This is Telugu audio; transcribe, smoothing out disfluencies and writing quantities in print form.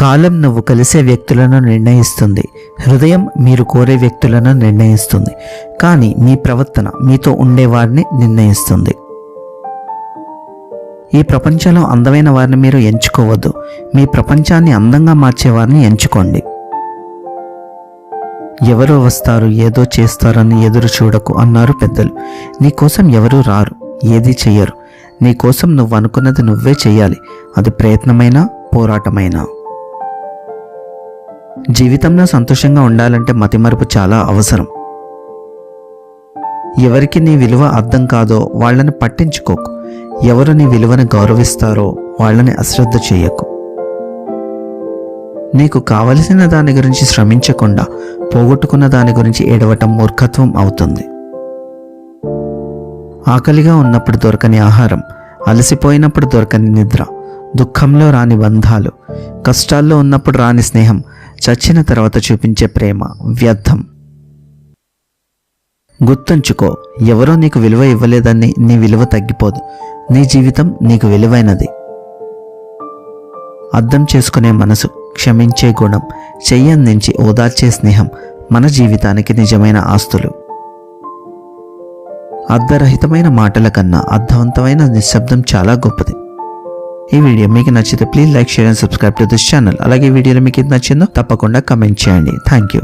కాలం నువ్వు కలిసే వ్యక్తులను నిర్ణయిస్తుంది, హృదయం మీరు కోరే వ్యక్తులను నిర్ణయిస్తుంది, కానీ మీ ప్రవర్తన మీతో ఉండేవారిని నిర్ణయిస్తుంది. ఈ ప్రపంచంలో అందమైన వారిని మీరు ఎంచుకోవద్దు, మీ ప్రపంచాన్ని అందంగా మార్చేవారిని ఎంచుకోండి. ఎవరో వస్తారు ఏదో చేస్తారని ఎదురు చూడకు అన్నారు పెద్దలు. నీకోసం ఎవరూ రారు, ఏదీ చెయ్యరు. నీకోసం నువ్వు అనుకున్నది నువ్వే చెయ్యాలి, అది ప్రయత్నమైనా పోరాటమైనా. జీవితంలో సంతోషంగా ఉండాలంటే మతిమరుపు చాలా అవసరం. ఎవరికి నీ విలువ అర్థం కాదో వాళ్ళని పట్టించుకోకు, ఎవరు నీ విలువని గౌరవిస్తారో వాళ్ళని అశ్రద్ధ చేయకు. నీకు కావలసిన దాని గురించి శ్రమించకుండా పోగొట్టుకున్న దాని గురించి ఏడవటం మూర్ఖత్వం అవుతుంది. ఆకలిగా ఉన్నప్పుడు దొరకని ఆహారం, అలసిపోయినప్పుడు దొరకని నిద్ర, దుఃఖంలో రాని బంధాలు, కష్టాల్లో ఉన్నప్పుడు రాని స్నేహం, చచ్చిన తర్వాత చూపించే ప్రేమ వ్యర్థం. గుర్తుంచుకో, ఎవరో నీకు విలువ ఇవ్వలేదని నీ విలువ తగ్గిపోదు. నీ జీవితం నీకు విలువైనది. అర్థం చేసుకునే మనసు, క్షమించే గుణం, చెయ్యందించి ఓదార్చే స్నేహం మన జీవితానికి నిజమైన ఆస్తులు. అర్థరహితమైన మాటల కన్నా అర్థవంతమైన నిశ్శబ్దం చాలా గొప్పది. ఈ వీడియో మీకు నచ్చితే please like, share and subscribe to this channel. అలాగే వీడియోలో మీకు ఏది నచ్చిందో తప్పకుండా కమెంట్ చేయండి. Thank you.